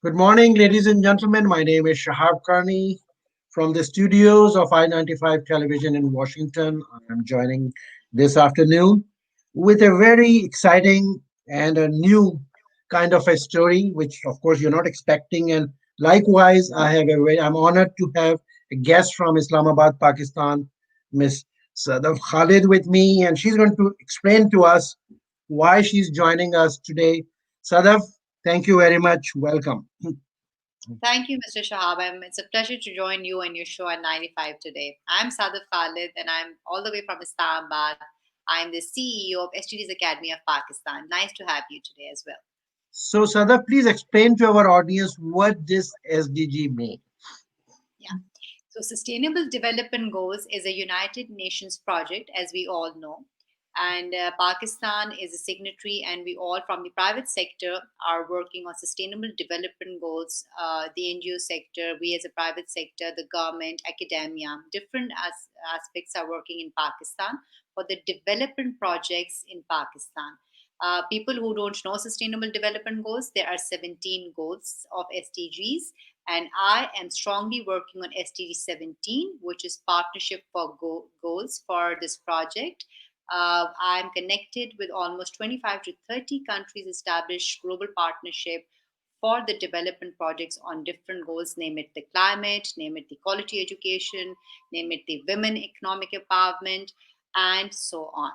Good morning, ladies and gentlemen. My name is Shahab Karni from the studios of I-95 Television in Washington. I'm joining this afternoon with a very exciting and a new kind of a story, which of course you're not expecting. And likewise, I'm honored to have a guest from Islamabad, Pakistan, Miss Sadaf Khalid with me, and she's going to explain to us why she's joining us today. Sadaf, thank you very much. Welcome. Thank you, Mr. Shahab. It's a pleasure to join you and your show at 95 today. I'm Sadaf Khalid and I'm all the way from Islamabad. I'm the CEO of STD's Academy of Pakistan. Nice to have you today as well. So, Sadaf, please explain to our audience what this SDG means. Yeah. So, Sustainable Development Goals is a United Nations project, as we all know. And Pakistan is a signatory, and we all from the private sector are working on sustainable development goals. The NGO sector, we as a private sector, the government, academia, different aspects are working in Pakistan for the development projects in Pakistan. People who don't know sustainable development goals, there are 17 goals of SDGs, and I am strongly working on SDG 17, which is Partnership for Goals for this project. I'm connected with almost 25 to 30 countries established global partnership for the development projects on different goals, name it the climate, name it the quality education, name it the women economic empowerment, and so on.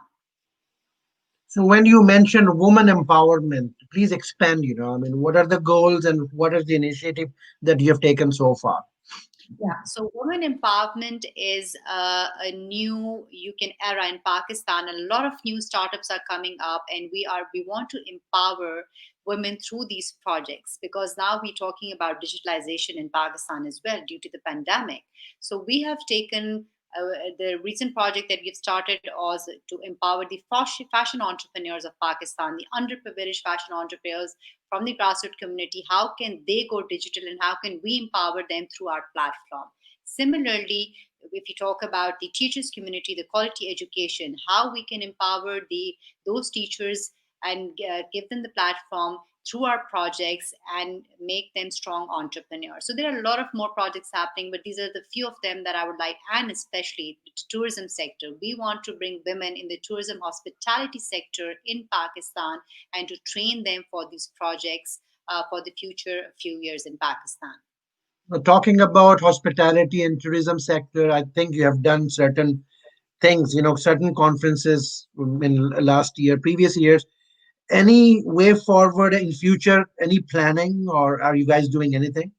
So, when you mention woman empowerment, please expand. What are the goals and what is the initiative that you have taken so far? Yeah, so women empowerment is a new you can era in Pakistan. A lot of new startups are coming up, and we want to empower women through these projects because now we're talking about digitalization in Pakistan as well due to the pandemic. So we have taken the recent project that we've started was to empower the fashion entrepreneurs of Pakistan, the underprivileged fashion entrepreneurs from the grassroots community. How can they go digital and how can we empower them through our platform? Similarly, if you talk about the teachers community, the quality education, how we can empower those teachers and give them the platform through our projects and make them strong entrepreneurs. So there are a lot of more projects happening, but these are the few of them that I would like, and especially the tourism sector. We want to bring women in the tourism hospitality sector in Pakistan and to train them for these projects for the future few years in Pakistan. Talking about hospitality and tourism sector, I think you have done certain things, certain conferences in last year, previous years. Any way forward in future? Any planning, or are you guys doing anything?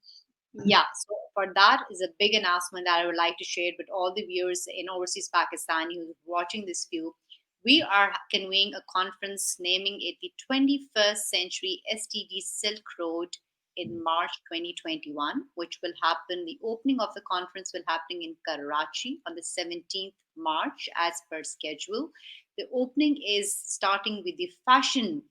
Yeah, so for that is a big announcement that I would like to share with all the viewers in overseas Pakistan who are watching this view. We are convening a conference naming it the 21st Century STD Silk Road in March 2021, which will happen. The opening of the conference will happen in Karachi on the 17th March as per schedule. The opening is starting with the fashion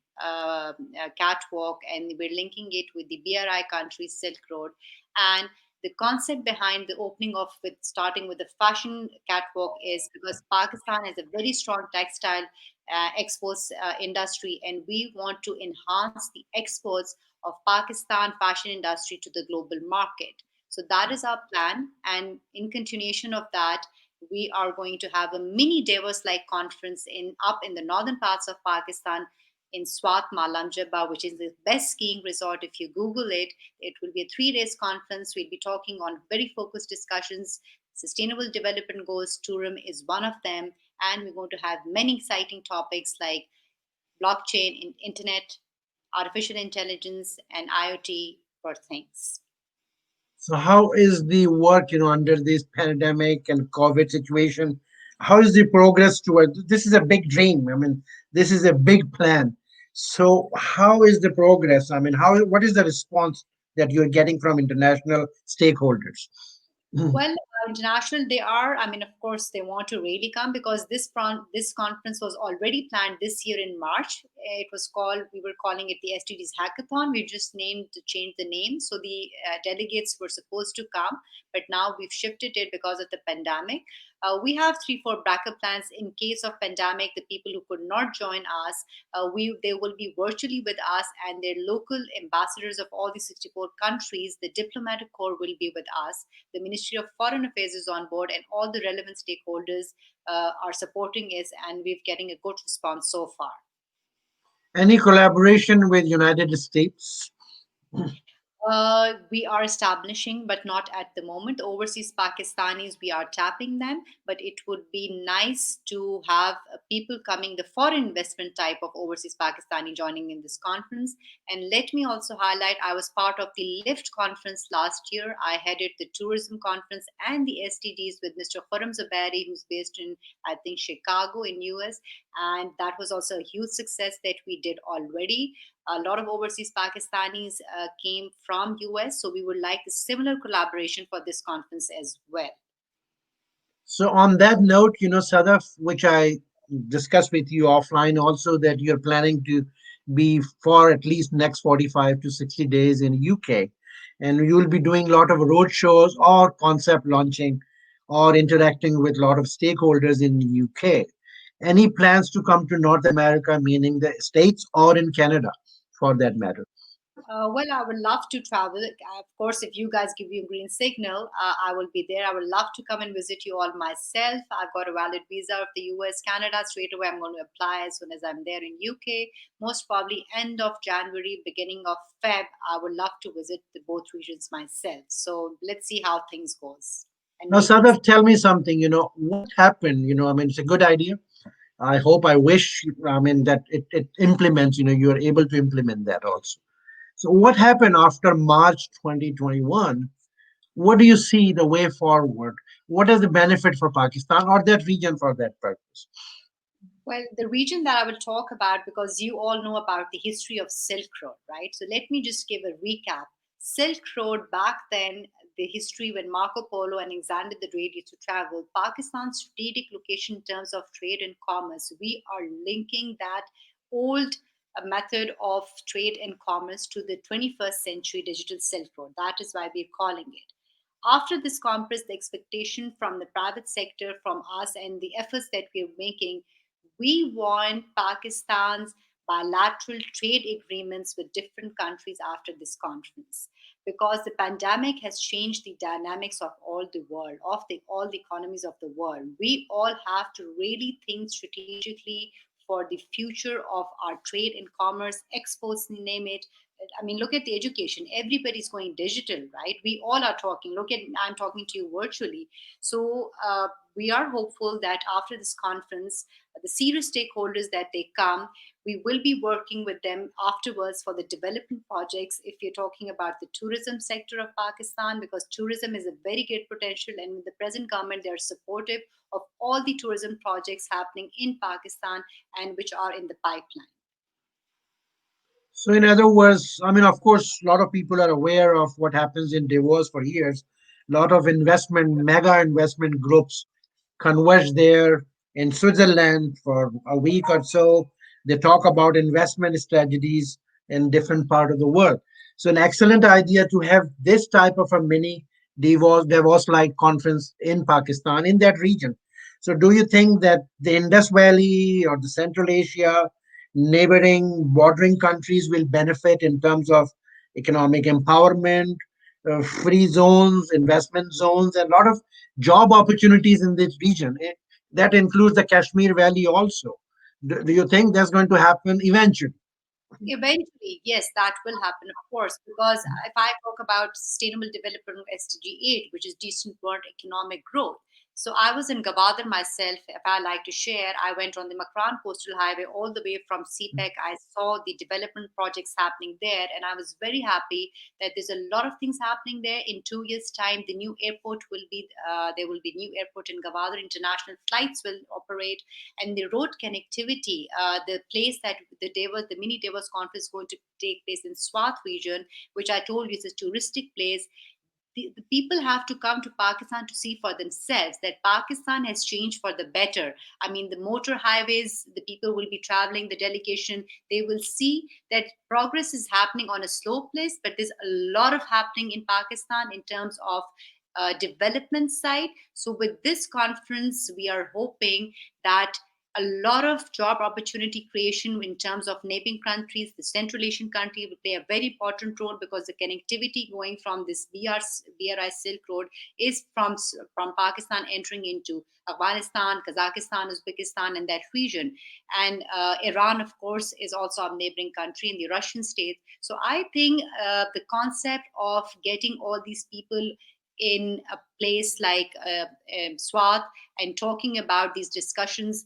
catwalk, and we're linking it with the BRI country Silk Road. And the concept behind the opening of with starting with the fashion catwalk is because Pakistan has a very strong textile exports industry, and we want to enhance the exports of Pakistan fashion industry to the global market. So that is our plan, and in continuation of that, we are going to have a mini Davos like conference in up in the northern parts of Pakistan in Swat Malam Jabba, which is the best skiing resort. If you Google it, it will be a 3 days conference. We'll be talking on very focused discussions. Sustainable development goals, tourism is one of them. And we're going to have many exciting topics like blockchain, internet, artificial intelligence, and IoT for things. So, how is the work, under this pandemic and COVID situation? How is the progress toward this? Is a big dream. This is a big plan. So, how is the progress? What is the response that you're getting from international stakeholders? Well, International they are, I mean, of course they want to really come, because this conference was already planned this year in March. It was called, we were calling it the SDGs hackathon. We just named to change the name, so the delegates were supposed to come, but now we've shifted it because of the pandemic. We have 3 4 backup plans in case of pandemic. The people who could not join us, we they will be virtually with us, and their local ambassadors of all the 64 countries, the diplomatic corps, will be with us. The Ministry of Foreign Affairs is on board, and all the relevant stakeholders are supporting us, and we're getting a good response so far. Any collaboration with United States? We are establishing, but not at the moment. Overseas Pakistanis, we are tapping them, but it would be nice to have people coming, the foreign investment type of overseas Pakistani, joining in this conference. And let me also highlight, I was part of the LIFT conference last year. I headed the tourism conference and the STDs with Mr. Khurram Zubairi, who's based in, I think, Chicago in US. And that was also a huge success that we did already. A lot of overseas Pakistanis came from US, so we would like a similar collaboration for this conference as well. So on that note, Sadaf, which I discussed with you offline also, that you're planning to be for at least next 45 to 60 days in UK, and you'll be doing a lot of road shows or concept launching or interacting with a lot of stakeholders in UK. Any plans to come to North America, meaning the States or in Canada for that matter? Well, I would love to travel. Of course, if you guys give me a green signal, I will be there. I would love to come and visit you all myself. I've got a valid visa of the US, Canada. Straight away, I'm going to apply as soon as I'm there in UK. Most probably end of January, beginning of Feb. I would love to visit the both regions myself. So let's see how things goes and Now, make things. Sadaf, tell me something, what happened? I mean, it's a good idea. I hope, I wish, I mean, that it implements, you're able to implement that also. So what happened after March 2021? What do you see the way forward? What is the benefit for Pakistan or that region for that purpose? Well, the region that I will talk about, because you all know about the history of Silk Road, right? So let me just give a recap. Silk Road, back then, the history when Marco Polo and Alexander the Great used to travel, Pakistan's strategic location in terms of trade and commerce, we are linking that old method of trade and commerce to the 21st century digital Silk Road. That is why we're calling it. After this conference, the expectation from the private sector, from us, and the efforts that we're making, we want Pakistan's bilateral trade agreements with different countries after this conference, because the pandemic has changed the dynamics of all the world, of the all the economies of the world. We all have to really think strategically for the future of our trade and commerce, exports, name it. I mean, look at the education. Everybody's going digital, right? We all are talking. Look at, I'm talking to you virtually. So we are hopeful that after this conference, the serious stakeholders that they come, we will be working with them afterwards for the development projects. If you're talking about the tourism sector of Pakistan, because tourism is a very great potential, and with the present government, they are supportive of all the tourism projects happening in Pakistan and which are in the pipeline. So, in other words, I mean, of course, a lot of people are aware of what happens in Davos for years. A lot of investment, mega investment groups converge there in Switzerland for a week or so. They talk about investment strategies in different part of the world. So, an excellent idea to have this type of a mini Davos-like conference in Pakistan, in that region. So, do you think that the Indus Valley or the Central Asia, neighboring, bordering countries will benefit in terms of economic empowerment, free zones, investment zones, and a lot of job opportunities in this region? That includes the Kashmir Valley also. Do you think that's going to happen eventually? Eventually, yes, that will happen, of course, because if I talk about Sustainable Development SDG 8, which is decent world economic growth. So I was in Gavadir myself. If I like to share, I went on the Makran Coastal Highway all the way from CPEC. I saw the development projects happening there, and I was very happy that there's a lot of things happening there. In 2 years' time, the new airport will be there will be new airport in Gavadir. International flights will operate, and the road connectivity, the place that the mini Davos conference is going to take place in Swat region, which I told you is a touristic place. the people have to come to Pakistan to see for themselves that Pakistan has changed for the better. I mean, the motor highways, the people will be traveling, the delegation, they will see that progress is happening on a slow pace, but there's a lot of happening in Pakistan in terms of development side. So with this conference, we are hoping that a lot of job opportunity creation in terms of neighboring countries. The Central Asian country will play a very important role because the connectivity going from this BRI Silk Road is from Pakistan entering into Afghanistan, Kazakhstan, Uzbekistan, and that region. And Iran, of course, is also a neighboring country in the Russian state. So I think the concept of getting all these people in a place like Swat and talking about these discussions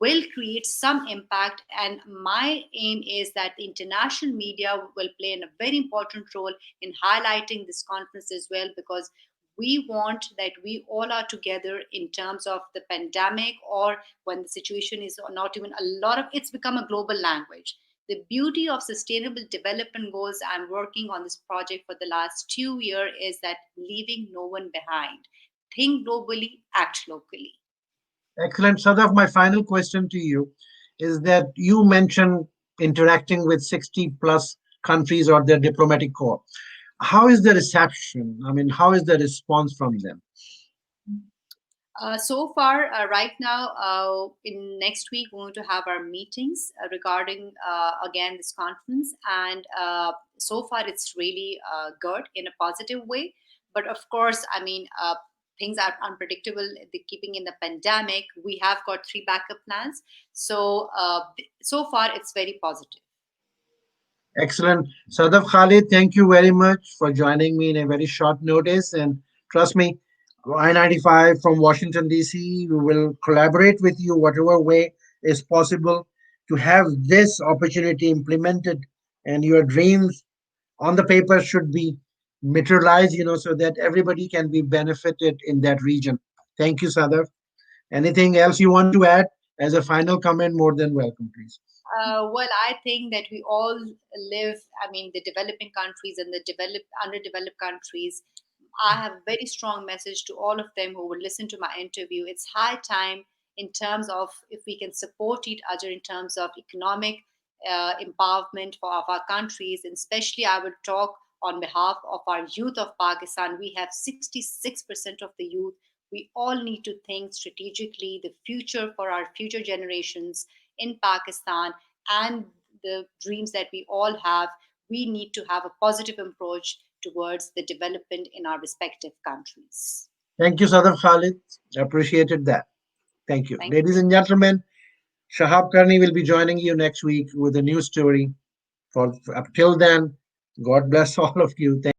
will create some impact. And my aim is that the international media will play a very important role in highlighting this conference as well, because we want that we all are together in terms of the pandemic, or when the situation is not even a lot of it's become a global language. The beauty of sustainable development goals, I'm working on this project for the last 2 years, is that leaving no one behind. Think globally, act locally. Excellent. Sadaf, my final question to you is that you mentioned interacting with 60 plus countries or their diplomatic corps. How is the reception? I mean, how is the response from them? So far, right now, in next week, we're going to have our meetings regarding again this conference, and so far it's really good in a positive way. But of course, I mean, things are unpredictable. The keeping in the pandemic, we have got three backup plans. So so far, it's very positive. Excellent. Sadaf Khalid, thank you very much for joining me in a very short notice. And trust me, I-95 from Washington, D.C., we will collaborate with you whatever way is possible to have this opportunity implemented, and your dreams on the paper should be materialized, so that everybody can be benefited in that region. Thank you, Sadaf. Anything else you want to add as a final comment? More than welcome, please. Well, I think that we all live, I mean, the developing countries and the underdeveloped countries. I have a very strong message to all of them who will listen to my interview. It's high time in terms of if we can support each other in terms of economic empowerment for of our countries, and especially I would talk on behalf of our youth of Pakistan. We have 66% of the youth. We all need to think strategically the future for our future generations in Pakistan, and the dreams that we all have. We need to have a positive approach towards the development in our respective countries. Thank you, Sadaf Khalid. Appreciated that. Thank you. Thank Ladies and gentlemen, Shahab Karni will be joining you next week with a new story. For up till then, God bless all of you. Thank you.